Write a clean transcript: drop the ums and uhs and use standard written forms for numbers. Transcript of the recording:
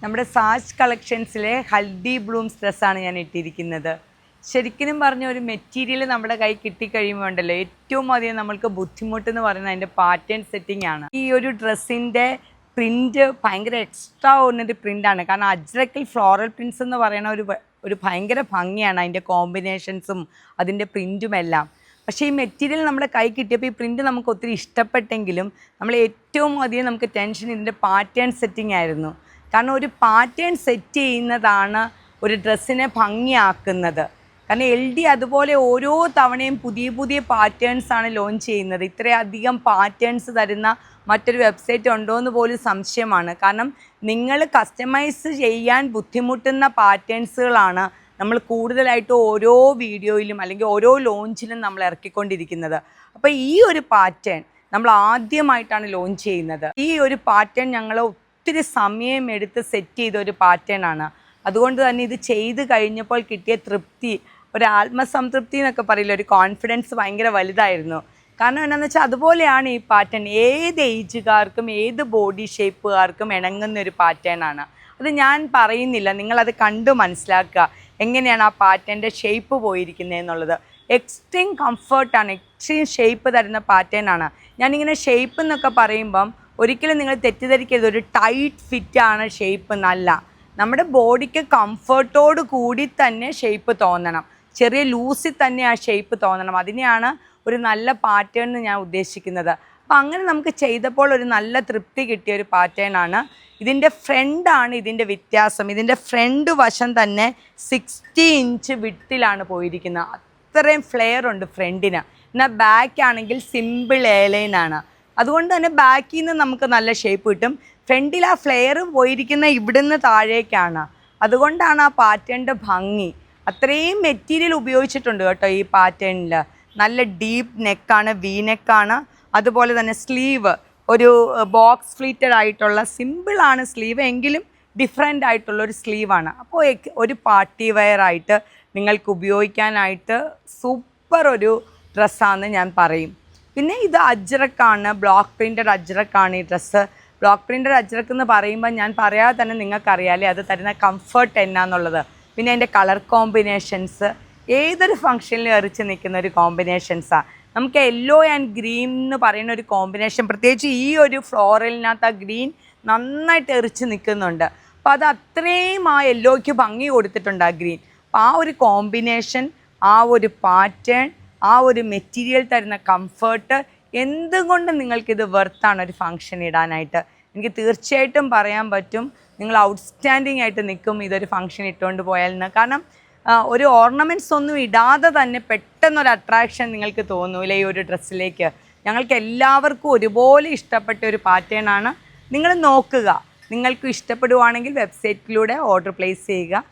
നമ്മുടെ സാജ് കളക്ഷൻസിലെ ഹൽദി ബ്ലൂംസ് ഡ്രസ്സാണ് ഞാൻ ഇട്ടിരിക്കുന്നത്. ശരിക്കും പറഞ്ഞ ഒരു മെറ്റീരിയൽ നമ്മുടെ കൈ കിട്ടിക്കഴിയുമ്പോൾ ഉണ്ടല്ലോ, ഏറ്റവും അധികം നമ്മൾക്ക് ബുദ്ധിമുട്ടെന്ന് പറയുന്നത് അതിൻ്റെ പാറ്റേൺ സെറ്റിംഗ് ആണ്. ഈ ഒരു ഡ്രസ്സിൻ്റെ പ്രിൻറ്റ് ഭയങ്കര എക്സ്ട്രാ ഓർഡിനറി പ്രിൻ്റാണ്. കാരണം അജ്രക്കിൽ ഫ്ലോറൽ പ്രിൻസ് എന്ന് പറയുന്ന ഒരു ഭയങ്കര ഭംഗിയാണ് അതിൻ്റെ കോമ്പിനേഷൻസും അതിൻ്റെ പ്രിൻറ്റും എല്ലാം. പക്ഷേ ഈ മെറ്റീരിയൽ നമ്മുടെ കൈ കിട്ടിയപ്പോൾ ഈ പ്രിൻറ്റ് നമുക്ക് ഒത്തിരി ഇഷ്ടപ്പെട്ടെങ്കിലും നമ്മൾ ഏറ്റവും അധികം നമുക്ക് ടെൻഷൻ ഇതിൻ്റെ പാറ്റേൺ സെറ്റിംഗ് ആയിരുന്നു. കാരണം ഒരു പാറ്റേൺ സെറ്റ് ചെയ്യുന്നതാണ് ഒരു ഡ്രസ്സിനെ ഭംഗിയാക്കുന്നത്. കാരണം LD അതുപോലെ ഓരോ തവണയും പുതിയ പുതിയ പാറ്റേൺസാണ് ലോഞ്ച് ചെയ്യുന്നത്. ഇത്രയധികം പാറ്റേൺസ് തരുന്ന മറ്റൊരു വെബ്സൈറ്റ് ഉണ്ടോ എന്ന് പോലും സംശയമാണ്. കാരണം നിങ്ങൾ കസ്റ്റമൈസ് ചെയ്യാൻ ബുദ്ധിമുട്ടുന്ന പാറ്റേൺസുകളാണ് നമ്മൾ കൂടുതലായിട്ട് ഓരോ വീഡിയോയിലും അല്ലെങ്കിൽ ഓരോ ലോഞ്ചിലും നമ്മൾ ഇറക്കിക്കൊണ്ടിരിക്കുന്നത്. അപ്പോൾ ഈ ഒരു പാറ്റേൺ നമ്മൾ ആദ്യമായിട്ടാണ് ലോഞ്ച് ചെയ്യുന്നത്. ഈ ഒരു പാറ്റേൺ ഞങ്ങൾ ഒത്തിരി സമയമെടുത്ത് സെറ്റ് ചെയ്ത ഒരു പാറ്റേൺ ആണ്. അതുകൊണ്ട് തന്നെ ഇത് ചെയ്ത് കഴിഞ്ഞപ്പോൾ കിട്ടിയ തൃപ്തി, ഒരു ആത്മസംതൃപ്തി എന്നൊക്കെ പറയില്ല, ഒരു കോൺഫിഡൻസ് ഭയങ്കര വലുതായിരുന്നു. കാരണം എന്താണെന്ന് വെച്ചാൽ അതുപോലെയാണ് ഈ പാറ്റേൺ. ഏത് ഏജുകാർക്കും ഏത് ബോഡി ഷേപ്പുകാർക്കും ഇണങ്ങുന്ന ഒരു പാറ്റേൺ ആണ്. അത് ഞാൻ പറയുന്നില്ല, നിങ്ങളത് കണ്ടു മനസ്സിലാക്കുക എങ്ങനെയാണ് ആ പാറ്റേണിൻ്റെ ഷേപ്പ് പോയിരിക്കുന്നത് എന്നുള്ളത്. എക്സ്ട്രീം കംഫർട്ടാണ്, എക്സ്ട്രീം ഷേപ്പ് തരുന്ന പാറ്റേൺ ആണ്. ഞാനിങ്ങനെ ഷേപ്പ് എന്നൊക്കെ പറയുമ്പം ഒരിക്കലും നിങ്ങൾ തെറ്റിദ്ധരിക്കരുത് ഒരു ടൈറ്റ് ഫിറ്റാണ് ഷേപ്പ് എന്നല്ല. നമ്മുടെ ബോഡിക്ക് കംഫർട്ടോട് കൂടി തന്നെ ഷേപ്പ് തോന്നണം, ചെറിയ ലൂസിൽ തന്നെ ആ ഷേപ്പ് തോന്നണം. അതിനെയാണ് ഒരു നല്ല പാറ്റേൺ എന്ന് ഞാൻ ഉദ്ദേശിക്കുന്നത്. അപ്പം അങ്ങനെ നമുക്ക് ചെയ്തപ്പോൾ ഒരു നല്ല തൃപ്തി കിട്ടിയ ഒരു പാറ്റേൺ ആണ്. ഇതിൻ്റെ ഫ്രണ്ടാണ് ഇതിൻ്റെ വ്യത്യാസം. ഇതിൻ്റെ ഫ്രണ്ട് വശം തന്നെ 60 ഇഞ്ച് വിട്ടിലാണ് പോയിരിക്കുന്നത്. അത്രയും ഫ്ലെയർ ഉണ്ട് ഫ്രണ്ടിന്. എന്നാൽ ബാക്ക് ആണെങ്കിൽ സിമ്പിൾ എയർലൈനാണ്. അതുകൊണ്ട് തന്നെ ബാക്കിൽ നിന്ന് നമുക്ക് നല്ല ഷേപ്പ് കിട്ടും. ഫ്രണ്ടിൽ ആ ഫ്ലെയർ പോയിരിക്കുന്ന ഇവിടുന്ന് താഴേക്കാണ്. അതുകൊണ്ടാണ് ആ പാറ്റേണിൻ്റെ ഭംഗി. അത്രയും മെറ്റീരിയൽ ഉപയോഗിച്ചിട്ടുണ്ട് കേട്ടോ ഈ പാറ്റേണിൽ. നല്ല ഡീപ്പ് നെക്കാണ്, വി നെക്കാണ്. അതുപോലെ തന്നെ സ്ലീവ് ഒരു ബോക്സ് ഫ്ലീറ്റഡ് ആയിട്ടുള്ള, സിമ്പിളാണ് സ്ലീവ് എങ്കിലും ഡിഫറെൻ്റ് ആയിട്ടുള്ളൊരു സ്ലീവാണ്. അപ്പോൾ ഒരു പാർട്ടി വെയർ ആയിട്ട് നിങ്ങൾക്ക് ഉപയോഗിക്കാനായിട്ട് സൂപ്പർ ഒരു ഡ്രസ്സാണെന്ന് ഞാൻ പറയും. പിന്നെ ഇത് അജ്രക്കാണ്, ബ്ലോക്ക് പ്രിൻറ്റഡ് അജ്രക്കാണ് ഈ ഡ്രസ്സ്. ബ്ലോക്ക് പ്രിൻറ്റഡ് അജ്രക്ക് എന്ന് പറയുമ്പോൾ ഞാൻ പറയാതെ തന്നെ നിങ്ങൾക്കറിയാമല്ലേ അത് തരുന്ന കംഫർട്ട് എന്നാന്നുള്ളത്. പിന്നെ അതിൻ്റെ കളർ കോമ്പിനേഷൻസ് ഏതൊരു ഫംഗ്ഷനിലും എറിച്ച് നിൽക്കുന്ന ഒരു കോമ്പിനേഷൻസാണ്. നമുക്ക് യെല്ലോ ആൻഡ് ഗ്രീൻ എന്ന് പറയുന്ന ഒരു കോമ്പിനേഷൻ, പ്രത്യേകിച്ച് ഈ ഒരു ഫ്ലോറലിനകത്ത് ആ ഗ്രീൻ നന്നായിട്ട് എറിച്ച് നിൽക്കുന്നുണ്ട്. അപ്പോൾ അത് അത്രയും ആ യെല്ലോയ്ക്ക് ഭംഗി കൊടുത്തിട്ടുണ്ട് ആ ഗ്രീൻ. അപ്പോൾ ആ ഒരു കോമ്പിനേഷൻ, ആ ഒരു പാറ്റേൺ, ആ ഒരു മെറ്റീരിയൽ തരുന്ന കംഫർട്ട്, എന്തുകൊണ്ടും നിങ്ങൾക്കിത് വെർത്താണ് ഒരു ഫംഗ്ഷൻ ഇടാനായിട്ട്. എനിക്ക് തീർച്ചയായിട്ടും പറയാൻ പറ്റും നിങ്ങൾ ഔട്ട്സ്റ്റാൻഡിങ് ആയിട്ട് നിൽക്കും ഇതൊരു ഫംഗ്ഷൻ ഇട്ടുകൊണ്ട് പോയാൽ നിന്ന്. കാരണം ഒരു ഓർണമെൻറ്റ്സ് ഒന്നും ഇടാതെ തന്നെ പെട്ടെന്നൊരു അട്രാക്ഷൻ നിങ്ങൾക്ക് തോന്നൂല്ലേ ഈ ഒരു ഡ്രസ്സിലേക്ക്. ഞങ്ങൾക്ക് എല്ലാവർക്കും ഒരുപോലെ ഇഷ്ടപ്പെട്ട ഒരു പാറ്റേൺ ആണ്. നിങ്ങൾ നോക്കുക, നിങ്ങൾക്ക് ഇഷ്ടപ്പെടുവാണെങ്കിൽ വെബ്സൈറ്റിലൂടെ ഓർഡർ പ്ലേസ് ചെയ്യുക.